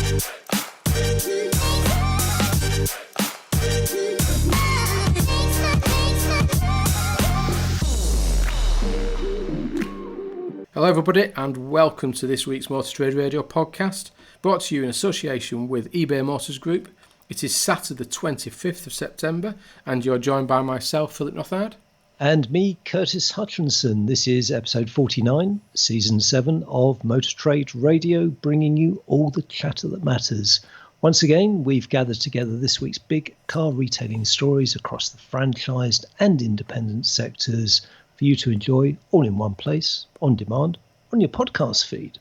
Hello everybody and welcome to this week's Motor Trade Radio podcast, brought to you in association with eBay Motors Group. It is Saturday the 25th of September and you're joined by myself, Philip Nothard. And me, Curtis Hutchinson. This is episode 49, season 7 of Motor Trade Radio, bringing you all the chatter that matters. Once again, we've gathered together this week's big car retailing stories across the franchised and independent sectors for you to enjoy all in one place, on demand, on your podcast feed.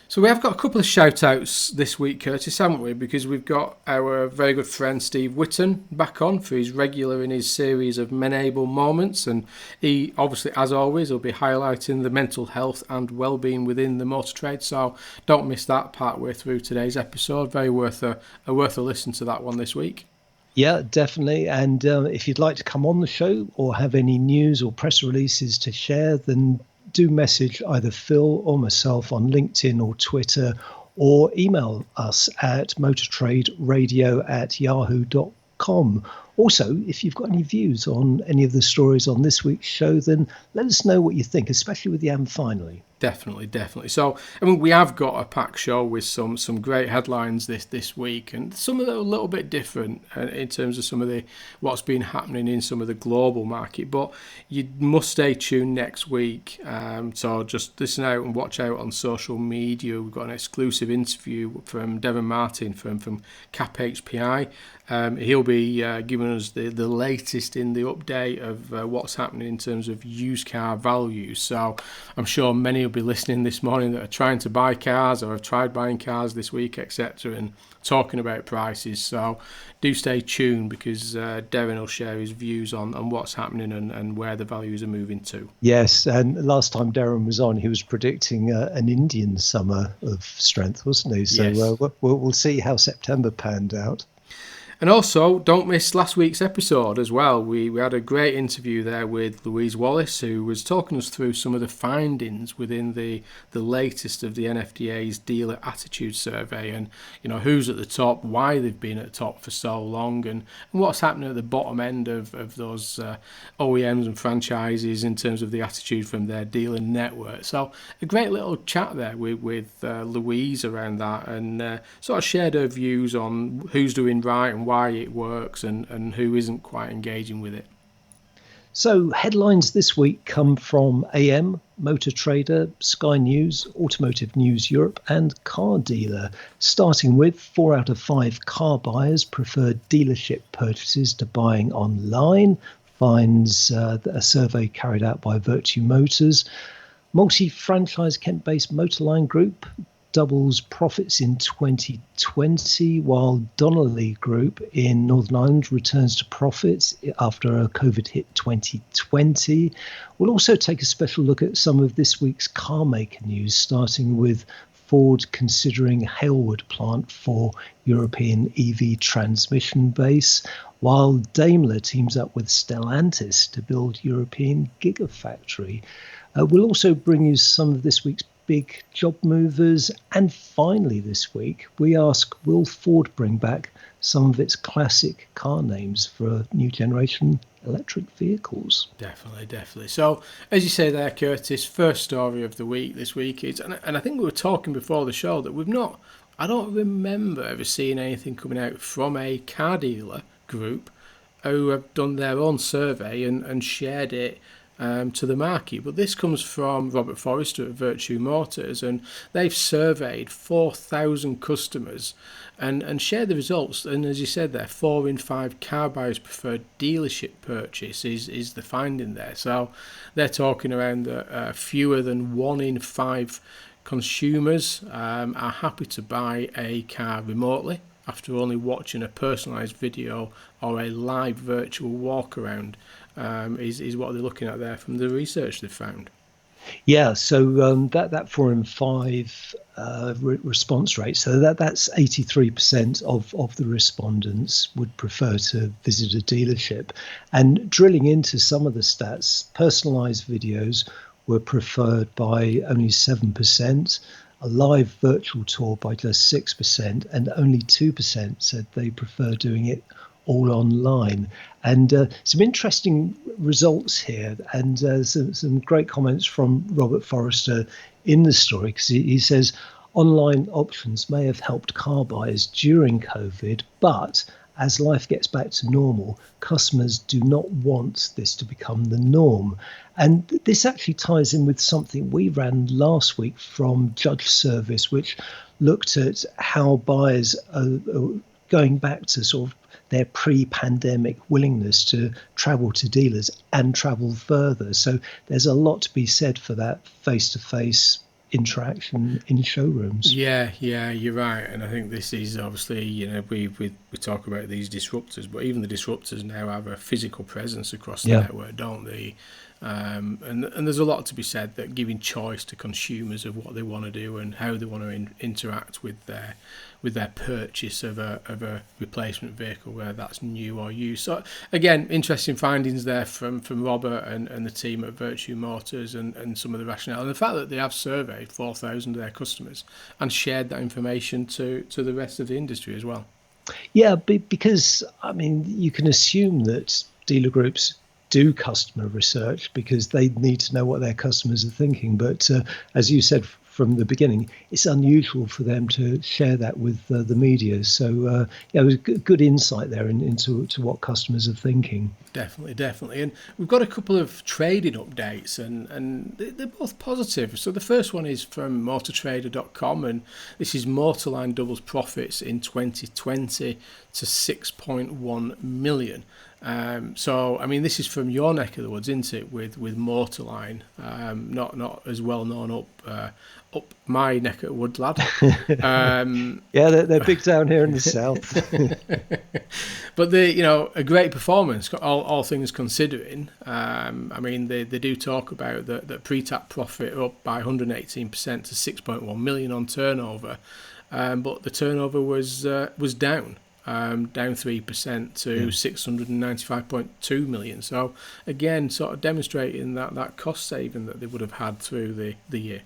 So we have got a couple of shout-outs this week, Curtis, haven't we? Because we've got our very good friend Steve Whitton back on for his regular in his series of Men-able moments, and he obviously, as always, will be highlighting the mental health and well-being within the motor trade. So don't miss that part way through today's episode. Very worth a listen to that one this week. Yeah, definitely. And if you'd like to come on the show or have any news or press releases to share, then do message either Phil or myself on LinkedIn or Twitter, or email us at motortraderadio@yahoo.com. Also, if you've got any views on any of the stories on this week's show, then let us know what you think, especially with the "and finally." Definitely. So, I mean, we have got a packed show with some great headlines this week, and some of them are a little bit different in terms of some of what's been happening in some of the global market. But you must stay tuned next week. So just listen out and watch out on social media. We've got an exclusive interview from Devon Martin from CAP HPI. He'll be giving us the latest in the update of what's happening in terms of used car values. So I'm sure many will be listening this morning that are trying to buy cars or have tried buying cars this week, etc., and talking about prices. So do stay tuned, because Devon will share his views on what's happening and where the values are moving to. Yes, and last time Darren was on, he was predicting an Indian summer of strength, wasn't he? So yes. We'll see how September panned out. And also, don't miss last week's episode as well. We had a great interview there with Louise Wallace, who was talking us through some of the findings within the latest of the NFDA's dealer attitude survey, and who's at the top, why they've been at the top for so long, and what's happening at the bottom end of those OEMs and franchises in terms of the attitude from their dealer network. So a great little chat there with Louise around that, and sort of shared her views on who's doing right and why it works and who isn't quite engaging with it. So headlines this week come from AM, Motor Trader, Sky News, Automotive News Europe and Car Dealer, starting with 4 out of 5 car buyers prefer dealership purchases to buying online, finds a survey carried out by Virtue Motors. Multi-franchise Kent-based Motorline Group doubles profits in 2020, while Donnelly Group in Northern Ireland returns to profits after a COVID hit 2020. We'll also take a special look at some of this week's car maker news, starting with Ford considering Halewood plant for European EV transmission base, while Daimler teams up with Stellantis to build European gigafactory. We'll also bring you some of this week's big job movers, and finally this week we ask, will Ford bring back some of its classic car names for new generation electric vehicles? Definitely. So as you say there, Curtis, first story of the week this week is, and I think we were talking before the show that I don't remember ever seeing anything coming out from a car dealer group who have done their own survey and shared it to the market. But this comes from Robert Forrester at Virtue Motors, and they've surveyed 4,000 customers and shared the results. And as you said there, 4 in 5 car buyers prefer dealership purchase is the finding there. So they're talking around fewer than 1 in 5 consumers are happy to buy a car remotely after only watching a personalised video or a live virtual walk around. Is what they're looking at there from the research they've found. Yeah, so that 4 in 5 response rate, so that's 83% of the respondents would prefer to visit a dealership. And drilling into some of the stats, personalised videos were preferred by only 7%. a live virtual tour by just 6%, and only 2% said they prefer doing it all online. And some interesting results here, and some great comments from Robert Forrester in the story, because he says online options may have helped car buyers during COVID, but as life gets back to normal, customers do not want this to become the norm. And this actually ties in with something we ran last week from Judge Service, which looked at how buyers are going back to sort of their pre-pandemic willingness to travel to dealers and travel further. So there's a lot to be said for that face-to-face interaction in showrooms. Yeah, you're right, and I think this is obviously, we talk about these disruptors, but even the disruptors now have a physical presence across the Yeah. network, don't they? And there's a lot to be said that giving choice to consumers of what they want to do and how they want to interact with their purchase of a replacement vehicle, whether that's new or used. So again, interesting findings there from Robert and the team at Virtue Motors, and some of the rationale, and the fact that they have surveyed 4,000 of their customers and shared that information to the rest of the industry as well. Yeah, because I mean, you can assume that dealer groups do customer research because they need to know what their customers are thinking. But as you said from the beginning, it's unusual for them to share that with the media. So yeah, it was good insight there into what customers are thinking. Definitely. And we've got a couple of trading updates, and they're both positive. So the first one is from motortrader.com, and this is Motorline doubles profits in 2020 to 6.1 million. So, I mean, this is from your neck of the woods, isn't it, with Motorline, not as well known up my neck of the woods, lad. Yeah, they're big down here in the south. But a great performance, all things considering. I mean, they do talk about the pre-tax profit up by 118% to 6.1 million on turnover, but the turnover was down 3% to 695.2 million. So again, sort of demonstrating that cost saving that they would have had through the year.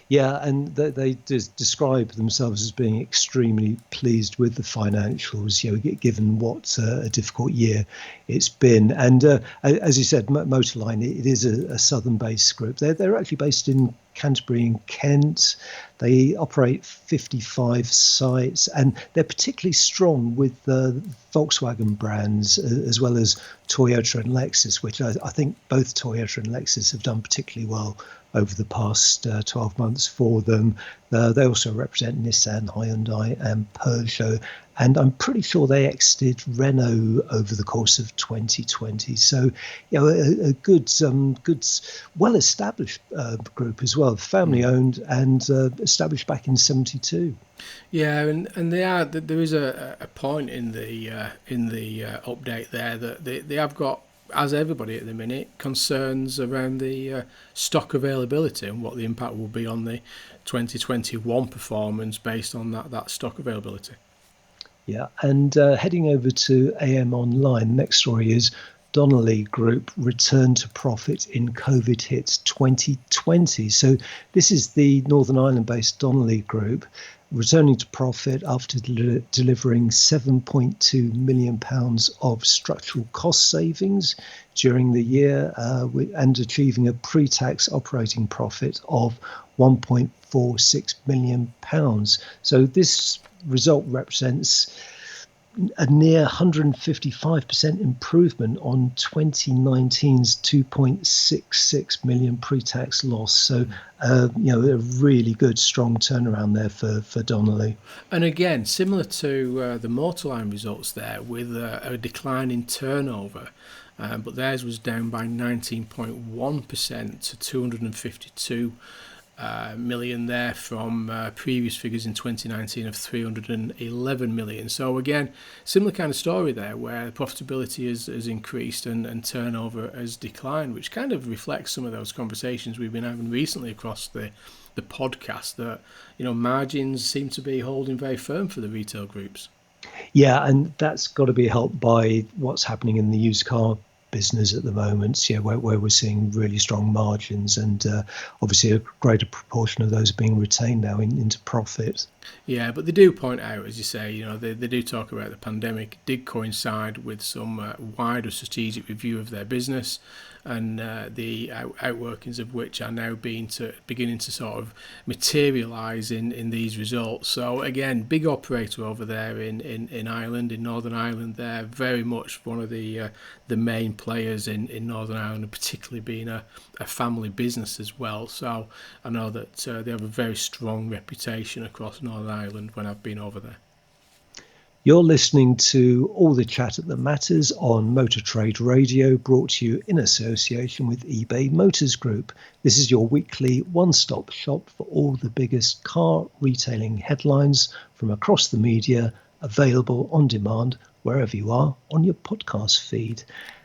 Yeah, and they describe themselves as being extremely pleased with the financials, given what a difficult year it's been. And as you said, Motorline, it is a southern-based group. They're actually based in Canterbury and Kent. They operate 55 sites, and they're particularly strong with the Volkswagen brands as well as Toyota and Lexus, which I think both Toyota and Lexus have done particularly well over the past 12 months for them. They also represent Nissan, Hyundai and Peugeot, and I'm pretty sure they exited Renault over the course of 2020. So, a good, well-established group as well, family-owned and established back in '72. Yeah, and there is a point in the update there that they have got, as everybody at the minute, concerns around the stock availability and what the impact will be on the 2021 performance based on that stock availability. Yeah, and heading over to AM Online, next story is Donnelly Group returned to profit in COVID hit 2020. So this is the Northern Ireland-based Donnelly Group returning to profit after delivering £7.2 million of structural cost savings during the year and achieving a pre-tax operating profit of £1.46 million. So this result represents a near 155% improvement on 2019's 2.66 million pre-tax loss. So, a really good, strong turnaround there for Donnelly. And again, similar to the Motorline results there, with a decline in turnover, but theirs was down by 19.1% to 252 million there from previous figures in 2019 of 311 million. So again, similar kind of story there, where profitability has increased and turnover has declined, which kind of reflects some of those conversations we've been having recently across the podcast, that margins seem to be holding very firm for the retail groups. Yeah, and that's got to be helped by what's happening in the used car business at the moment, where we're seeing really strong margins, and obviously a greater proportion of those are being retained now into profit. Yeah, but they do point out, as you say, they do talk about the pandemic did coincide with some wider strategic review of their business, and the outworkings of which are now beginning to sort of materialise in these results. So again, big operator over there in Ireland, in Northern Ireland. They're very much one of the main players in Northern Ireland, and particularly being a family business as well. So I know that they have a very strong reputation across Northern Ireland when I've been over there. You're listening to All the Chat That Matters on Motor Trade Radio, brought to you in association with eBay Motors Group. This is your weekly one-stop shop for all the biggest car retailing headlines from across the media, available on demand wherever you are on your podcast feed.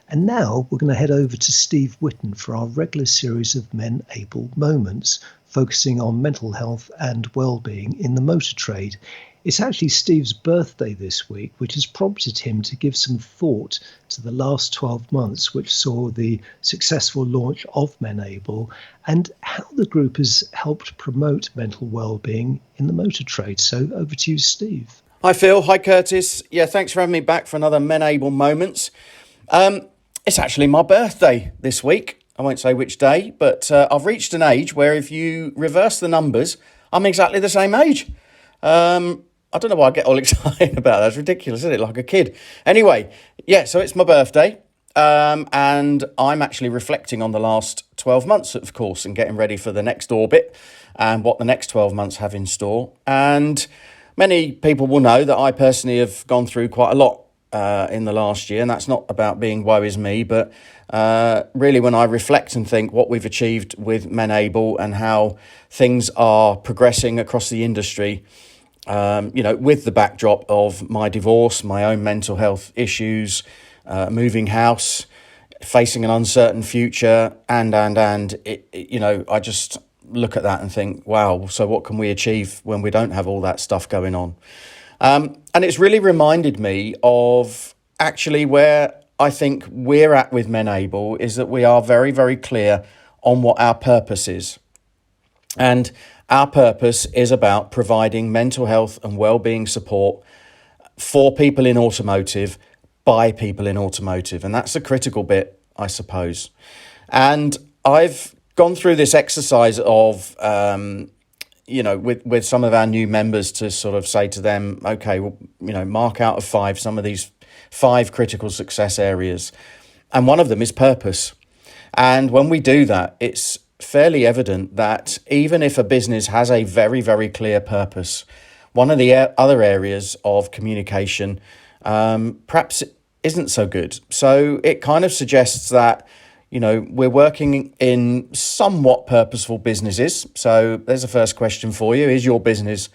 And now we're going to head over to Steve Whitton for our regular series of Men Able Moments, focusing on mental health and well-being in the motor trade. It's actually Steve's birthday this week, which has prompted him to give some thought to the last 12 months, which saw the successful launch of Men Able, and how the group has helped promote mental well-being in the motor trade. So over to you, Steve. Hi, Phil. Hi, Curtis. Yeah, thanks for having me back for another Men Able Moments. It's actually my birthday this week. I won't say which day, but I've reached an age where if you reverse the numbers, I'm exactly the same age. I don't know why I get all excited about that. It's ridiculous, isn't it? Like a kid. Anyway, yeah, so it's my birthday. And I'm actually reflecting on the last 12 months, of course, and getting ready for the next orbit and what the next 12 months have in store. And many people will know that I personally have gone through quite a lot in the last year. And that's not about being woe is me, but really when I reflect and think what we've achieved with Men Able and how things are progressing across the industry, with the backdrop of my divorce, my own mental health issues, moving house, facing an uncertain future, and I just look at that and think, wow, so what can we achieve when we don't have all that stuff going on? And it's really reminded me of actually where I think we're at with Men Able is that we are very, very clear on what our purpose is. And our purpose is about providing mental health and well-being support for people in automotive, by people in automotive. And that's the critical bit, I suppose. And I've gone through this exercise of, with some of our new members to sort of say to them, okay, well, mark out of 5 some of these 5 critical success areas. And one of them is purpose. And when we do that, it's fairly evident that even if a business has a very, very clear purpose, one of the other areas of communication perhaps isn't so good. So it kind of suggests that, we're working in somewhat purposeful businesses. So there's a first question for you. Is your business,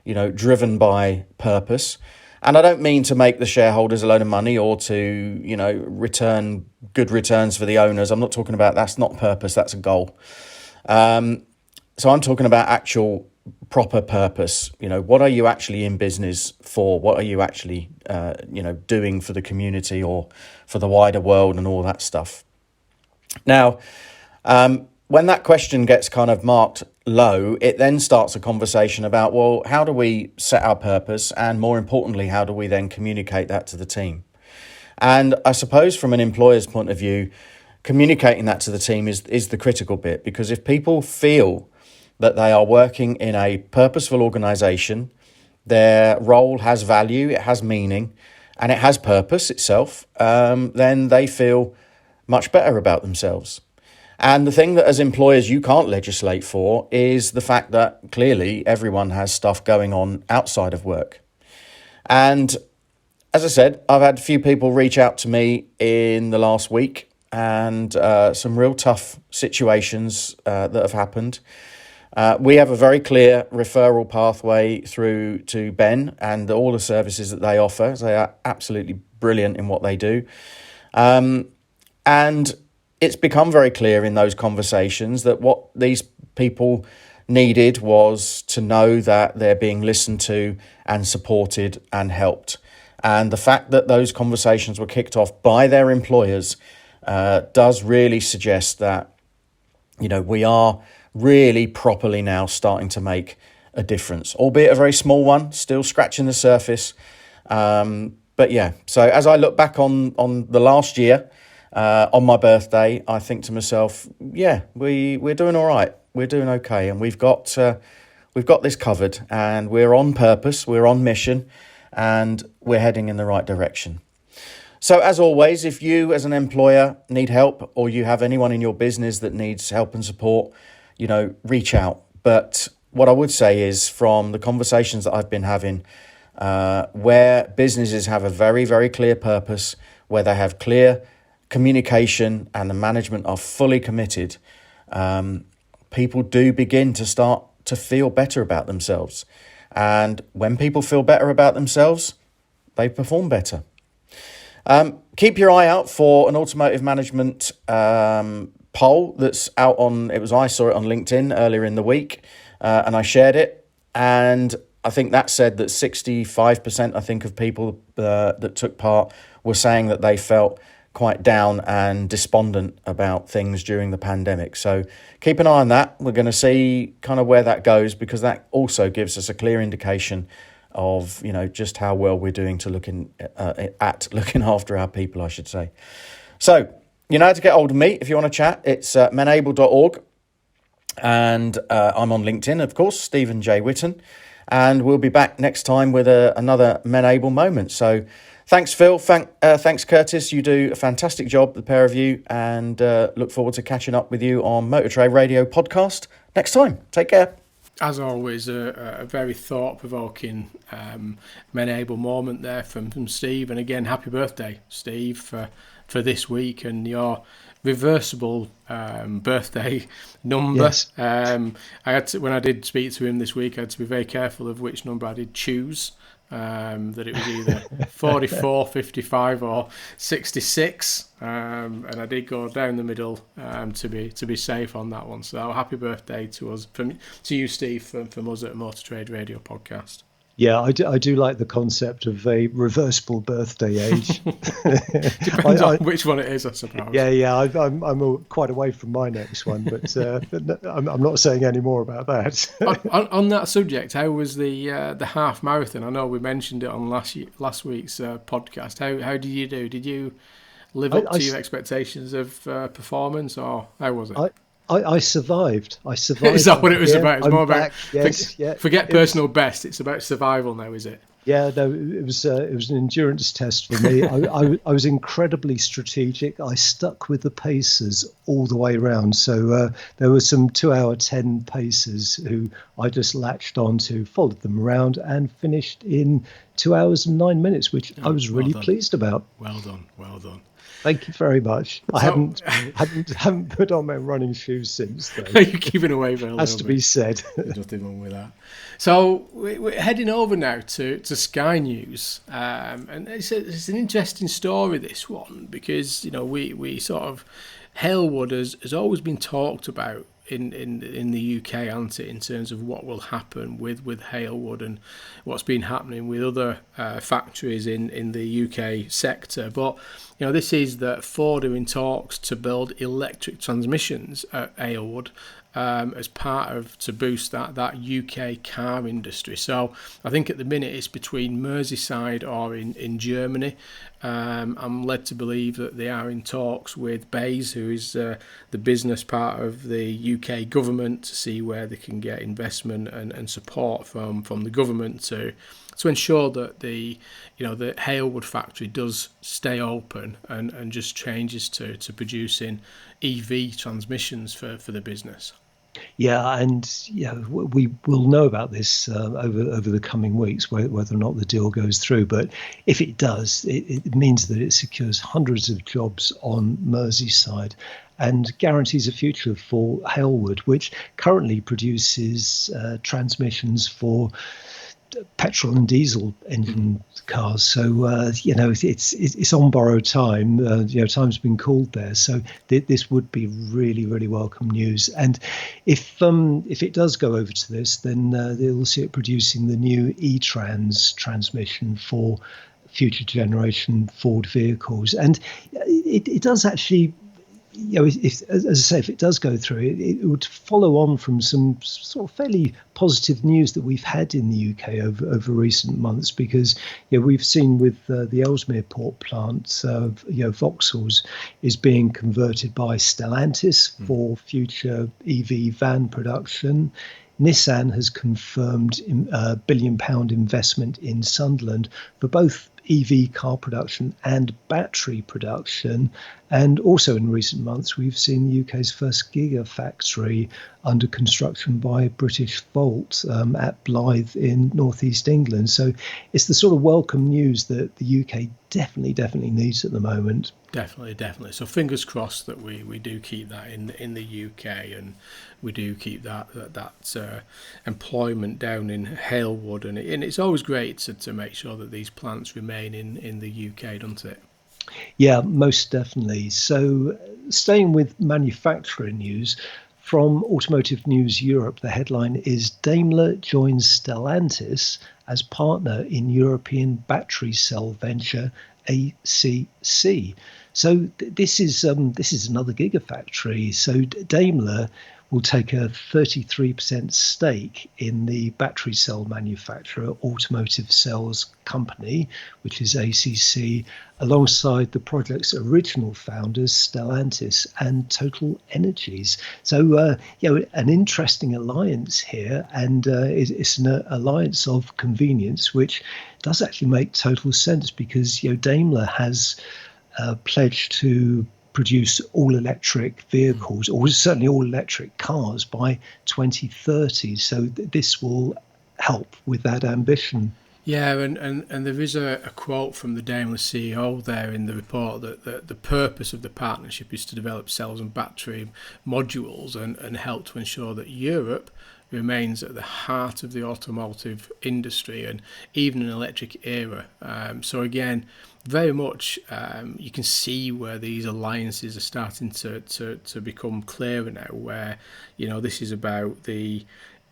driven by purpose? And I don't mean to make the shareholders a load of money or to, return good returns for the owners. I'm not talking about that's not purpose, that's a goal. So I'm talking about actual proper purpose. What are you actually in business for? What are you actually, doing for the community or for the wider world and all that stuff? Now, when that question gets kind of marked low, it then starts a conversation about, well, how do we set our purpose? And more importantly, how do we then communicate that to the team? And I suppose from an employer's point of view, communicating that to the team is the critical bit, because if people feel that they are working in a purposeful organisation, their role has value, it has meaning, and it has purpose itself, then they feel much better about themselves. And the thing that as employers you can't legislate for is the fact that clearly everyone has stuff going on outside of work. And as I said, I've had a few people reach out to me in the last week and some real tough situations that have happened. We have a very clear referral pathway through to Ben and all the services that they offer. They are absolutely brilliant in what they do. And it's become very clear in those conversations that what these people needed was to know that they're being listened to and supported and helped. And the fact that those conversations were kicked off by their employers does really suggest that, we are really properly now starting to make a difference, albeit a very small one, still scratching the surface. But yeah, so as I look back on the last year, on my birthday, I think to myself, yeah, we're doing all right. We're doing okay. And we've got this covered, and we're on purpose. We're on mission, and we're heading in the right direction. So as always, if you as an employer need help, or you have anyone in your business that needs help and support, reach out. But what I would say is, from the conversations that I've been having, where businesses have a very, very clear purpose, where they have clear communication and the management are fully committed, people do begin to start to feel better about themselves. And when people feel better about themselves, they perform better. Keep your eye out for an automotive management poll that's out on, I saw it on LinkedIn earlier in the week, and I shared it. And I think that said that 65%, I think, of people that took part were saying that they felt quite down and despondent about things during the pandemic. So keep an eye on that. We're going to see kind of where that goes, because that also gives us a clear indication of, just how well we're doing to looking after our people, I should say. So, how to get hold of me if you want to chat. It's menable.org. And I'm on LinkedIn, of course, Stephen J. Whitton. And we'll be back next time with another Menable moment. So thanks, Phil. Thanks, Curtis. You do a fantastic job, the pair of you. And look forward to catching up with you on Motor Trade Radio podcast next time. Take care. As always, a very thought-provoking Menable moment there from Steve. And again, happy birthday, Steve, for this week and your reversible birthday number. Yes. I had to, when I did speak to him this week, I had to be very careful of which number I did choose. That it was either 44, 55 or 66, and I did go down the middle to be safe on that one. So happy birthday to you, Steve, from us at Motor Trade Radio Podcast. Yeah, I do like the concept of a reversible birthday age. Depends on which one it is, I suppose. Yeah, I'm quite away from my next one, but I'm not saying any more about that. on that subject, how was the half marathon? I know we mentioned it on last week's podcast. How did you do? Did you live up to your expectations of performance, or how was it? I survived. Is that what it was about? It's more back. about Yes, forget personal best. It's about survival now, is it? Yeah, no, it was an endurance test for me. I was incredibly strategic. I stuck with the pacers all the way around. So there were some 2-hour 10 pacers who I just latched on to, followed them around, and finished in 2 hours and 9 minutes, which I was really pleased about. Well done. Thank you very much. I haven't put on my running shoes since, though. You're keeping away for a little bit. Has to be said. There's nothing wrong with that. So we're heading over now to Sky News, and it's an interesting story, this one, because we sort of, Halewood has always been talked about in the UK, hasn't it, in terms of what will happen with Halewood and what's been happening with other factories in the UK sector. But this is that Ford are in talks to build electric transmissions at Halewood as part of to boost that UK car industry. So I think at the minute it's between Merseyside or in Germany. I'm led to believe that they are in talks with Bayes, who is the business part of the UK government, to see where they can get investment and support from the government to ensure that the Halewood factory does stay open and just changes to producing EV transmissions for the business. Yeah, and we will know about this over the coming weeks, whether or not the deal goes through. But if it does, it means that it secures hundreds of jobs on Merseyside and guarantees a future for Halewood, which currently produces transmissions for petrol and diesel engine cars. So it's on borrowed time. Time's been called there. So this would be really, really welcome news. And if it does go over to this, then they'll see it producing the new E-Trans transmission for future generation Ford vehicles. And it does actually, as I say, if it does go through, it would follow on from some sort of fairly positive news that we've had in the UK over recent months, because we've seen with the Ellesmere Port plant, Vauxhall's is being converted by Stellantis for future EV van production. Nissan has confirmed a £1 billion investment in Sunderland for both EV car production and battery production. And also in recent months, we've seen the UK's first gigafactory under construction by British Volt at Blyth in northeast England. So it's the sort of welcome news that the UK definitely needs at the moment. Definitely. So fingers crossed that we do keep that in the UK, and we do keep that employment down in Halewood, and it's always great to make sure that these plants remain in the UK, doesn't it? Yeah, most definitely. So staying with manufacturing news, from Automotive News Europe, the headline is Daimler joins Stellantis as partner in European battery cell venture ACC. So this is another gigafactory. So Daimler will take a 33% stake in the battery cell manufacturer Automotive Cells Company, which is ACC, alongside the project's original founders, Stellantis and Total Energies. So, an interesting alliance here, and it's an alliance of convenience, which does actually make total sense, because Daimler has pledged to produce all electric vehicles, or certainly all electric cars, by 2030. So this will help with that ambition. Yeah, and there is a quote from the Daimler CEO there in the report that the purpose of the partnership is to develop cells and battery modules and help to ensure that Europe remains at the heart of the automotive industry, and even an electric era. So again, very much you can see where these alliances are starting to become clearer now, where this is about the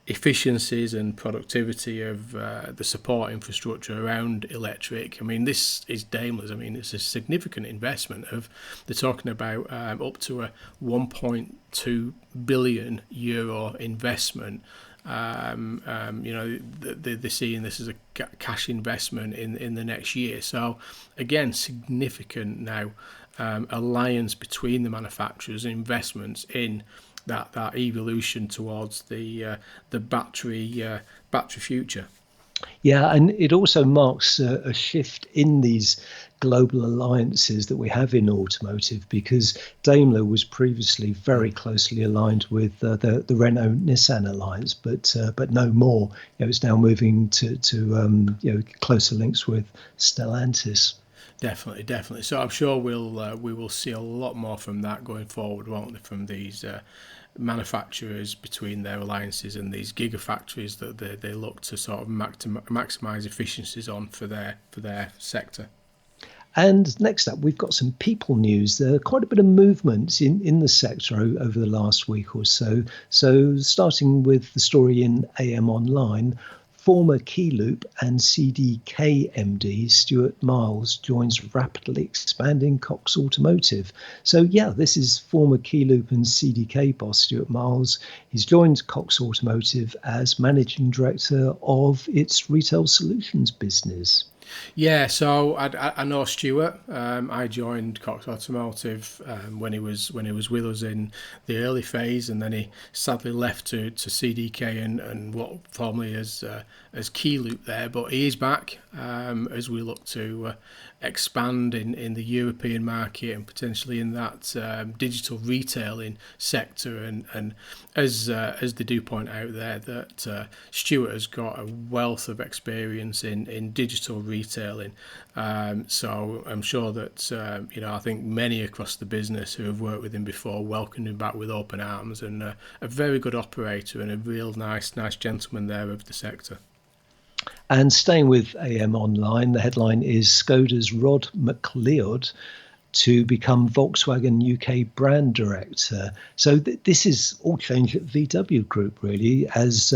efficiencies and productivity of the support infrastructure around electric. I mean, this is Daimler's. I mean, it's a significant investment. They're talking about up to a 1.2 billion euro investment. They're seeing this as a cash investment in the next year. So again, significant now alliance between the manufacturers and investments in that evolution towards the battery future. Yeah, and it also marks a shift in these global alliances that we have in automotive, because Daimler was previously very closely aligned with the Renault-Nissan alliance, but no more. It's now moving to closer links with Stellantis. Definitely. So I'm sure we will see a lot more from that going forward, won't we? From these manufacturers, between their alliances and these gigafactories that they look to sort of maximise efficiencies on for their sector. And next up, we've got some people news. There are quite a bit of movement in the sector over the last week or so. So starting with the story in AM Online, former Keyloop and CDK MD Stuart Miles joins rapidly expanding Cox Automotive. So yeah, this is former Keyloop and CDK boss Stuart Miles. He's joined Cox Automotive as managing director of its retail solutions business. Yeah, so I know Stuart. I joined Cox Automotive when he was with us in the early phase, and then he sadly left to CDK and what formerly as Keyloop there. But he is back as we look to expand in the European market and potentially in that digital retailing sector. And as they do point out there, that Stuart has got a wealth of experience in digital retailing. So I'm sure that I think many across the business who have worked with him before welcomed him back with open arms, and a very good operator and a real nice gentleman there of the sector. And staying with AM Online, the headline is Skoda's Rod McLeod to become Volkswagen UK brand director. So this is all change at VW Group, really, as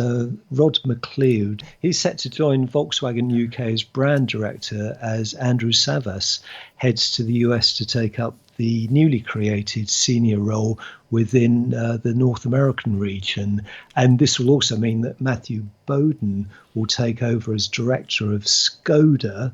Rod McLeod. He's set to join Volkswagen UK as brand director as Andrew Savas heads to the US to take up the newly created senior role within the North American region. And this will also mean that Matthew Bowden will take over as director of Skoda,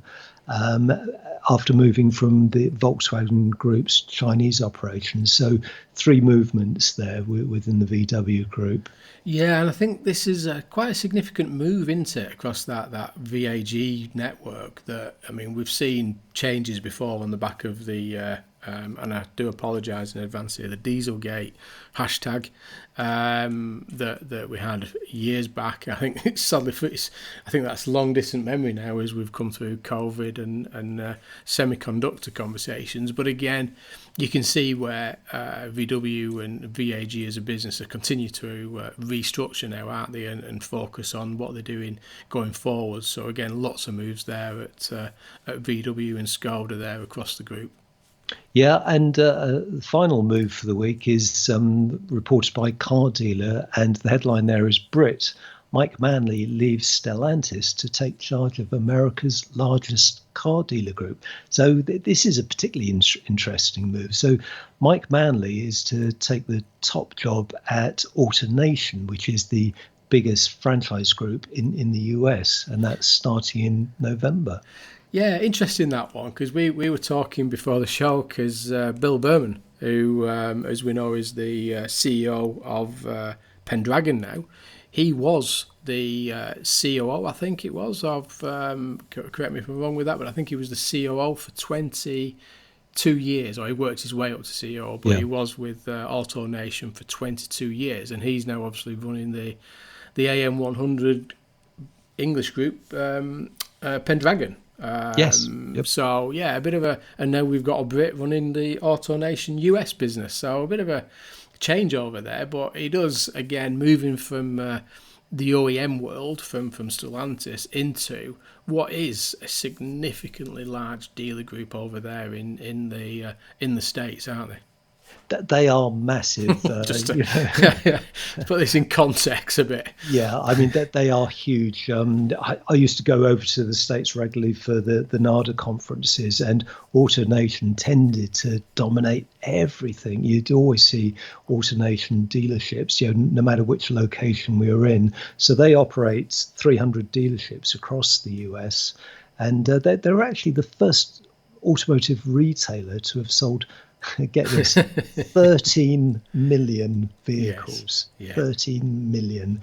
after moving from the Volkswagen Group's Chinese operations. So 3 movements there within the VW Group. Yeah, and I think this is quite a significant move, isn't it, across that VAG network. That, I mean, we've seen changes before on the back of the, and I do apologise in advance here, the Dieselgate hashtag that we had years back. I think I think that's long distant memory now as we've come through COVID and semiconductor conversations. But again, you can see where VW and VAG as a business are continue to restructure now, aren't they, and focus on what they're doing going forward. So again, lots of moves there at VW and Skoda there across the group. Yeah, and the final move for the week is reported by Car Dealer, and the headline there is Brit Mike Manley leaves Stellantis to take charge of America's largest car dealer group. So this is a particularly interesting move. So Mike Manley is to take the top job at AutoNation, which is the biggest franchise group in the US, and that's starting in November. Yeah, interesting that one, because we were talking before the show, because Bill Berman, who, as we know, is the CEO of Pendragon now, he was the COO, I think it was, of, correct me if I'm wrong with that, but I think he was the COO for 22 years, or he worked his way up to CEO, but he was with AutoNation for 22 years, and he's now obviously running the AM100 English group, Pendragon. Yes. Yep. So yeah, a bit of and now we've got a Brit running the AutoNation US business, so a bit of a change over there. But he does, again, moving from the OEM world, from Stellantis into what is a significantly large dealer group over there in the States, aren't they? They are massive. Just to put this in context a bit. Yeah, I mean, they are huge. I used to go over to the States regularly for the NADA conferences, and AutoNation tended to dominate everything. You'd always see AutoNation dealerships, no matter which location we were in. So they operate 300 dealerships across the US, and they're actually the first automotive retailer to have sold, get this, 13 million vehicles. Yes. Yeah. 13 million.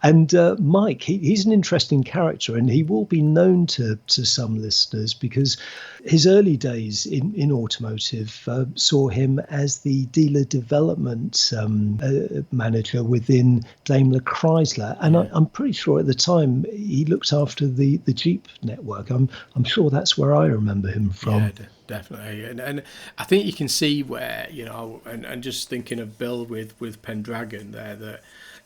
And Mike, he's an interesting character, and he will be known to some listeners because his early days in automotive saw him as the dealer development manager within Daimler Chrysler. And I'm pretty sure at the time he looked after the Jeep network. I'm sure that's where I remember him from. Yeah, definitely. And I think you can see where, and just thinking of Bill with Pendragon there, that,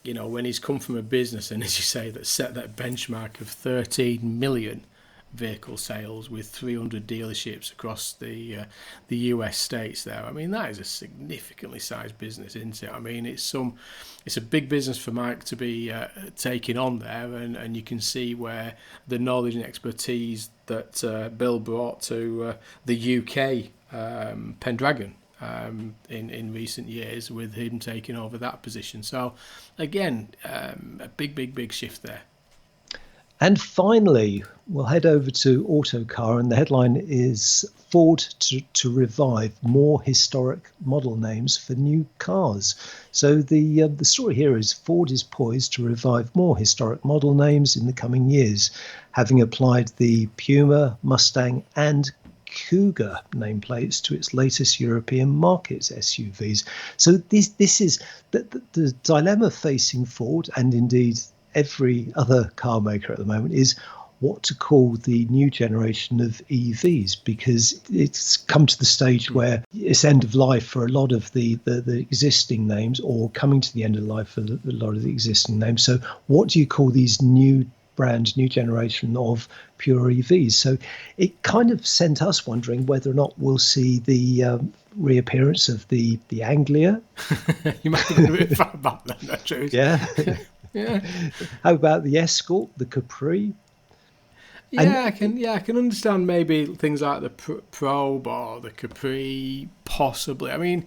when he's come from a business, and as you say, that set that benchmark of 13 million vehicle sales with 300 dealerships across the US states there. I mean, that is a significantly sized business, isn't it? I mean, it's a big business for Mike to be taking on there, and you can see where the knowledge and expertise that Bill brought to the UK Pendragon in recent years, with him taking over that position. So again, a big shift there. And finally, we'll head over to Autocar, and the headline is Ford to revive more historic model names for new cars. So the story here is Ford is poised to revive more historic model names in the coming years, having applied the Puma, Mustang and Cougar nameplates to its latest European markets SUVs. So this is the dilemma facing Ford, and indeed every other car maker at the moment, is what to call the new generation of EVs, because it's come to the stage where it's end of life for a lot of the existing names, or coming to the end of life for a lot of the existing names. So what do you call these new brand new generation of pure EVs. So it kind of sent us wondering whether or not we'll see the reappearance of the Anglia. You might have been a bit far back then, actually. Yeah. Yeah. How about the Escort, the Capri? Yeah, I can understand maybe things like the Probe or the Capri, possibly. I mean,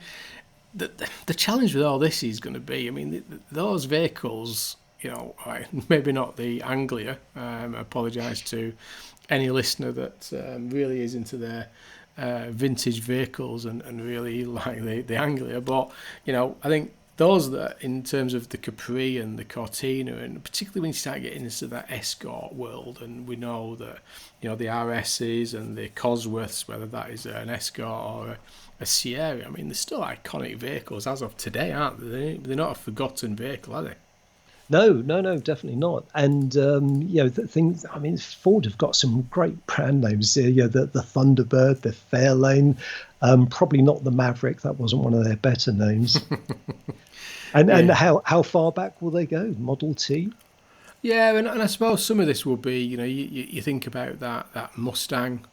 the challenge with all this is going to be, I mean, those vehicles, you know, maybe not the Anglia. I apologise to any listener that really is into their vintage vehicles and really like the Anglia, but you know, I think those that, in terms of the Capri and the Cortina, and particularly when you start getting into that Escort world, and we know that, you know, the RSs and the Cosworths, whether that is an Escort or a Sierra, I mean, they're still iconic vehicles as of today, aren't they? They're not a forgotten vehicle, are they? No, definitely not. And you know, the things. I mean, Ford have got some great brand names here. You know, the Thunderbird, the Fairlane. Probably not the Maverick. That wasn't one of their better names. And how far back will they go? Model T. Yeah, and I suppose some of this will be, you know, you think about that Mustang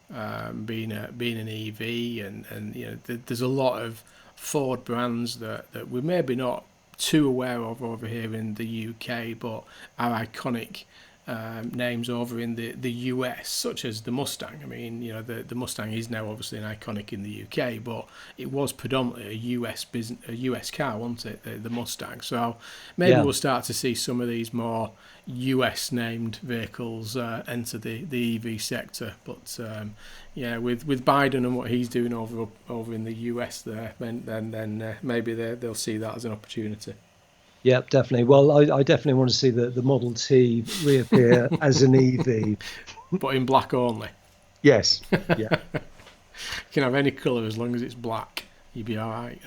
being an EV, and you know, there's a lot of Ford brands that we're maybe not too aware of over here in the UK, but are iconic names over in the US, such as the Mustang. I mean, you know, the Mustang is now obviously an iconic in the UK, but it was predominantly a US car, wasn't it? The Mustang. So maybe we'll start to see some of these more US named vehicles enter the EV sector. But yeah, with Biden and what he's doing over in the US there, then maybe they'll see that as an opportunity. Yeah, definitely. Well, I definitely want to see the Model T reappear as an EV. But in black only. Yes. Yeah. You can have any colour as long as it's black. You'd be all right.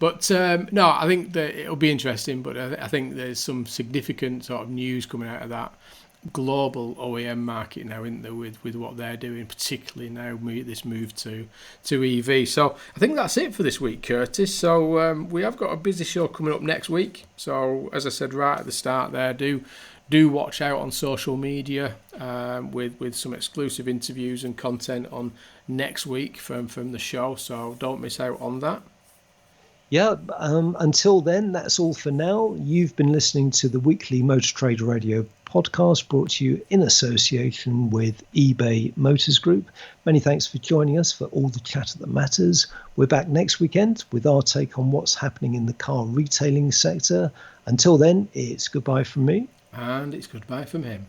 But no, I think that it'll be interesting. But I think there's some significant sort of news coming out of that global OEM market now, isn't there, with what they're doing, particularly now this move to EV. So I think that's it for this week, Curtis. So we have got a busy show coming up next week. So as I said right at the start there, do watch out on social media with some exclusive interviews and content on next week from the show. So don't miss out on that. Yeah, until then, that's all for now. You've been listening to the weekly Motor Trader Radio podcast, brought to you in association with eBay Motors Group. Many thanks for joining us for all the chatter that matters. We're back next weekend with our take on what's happening in the car retailing sector. Until then, it's goodbye from me. And it's goodbye from him.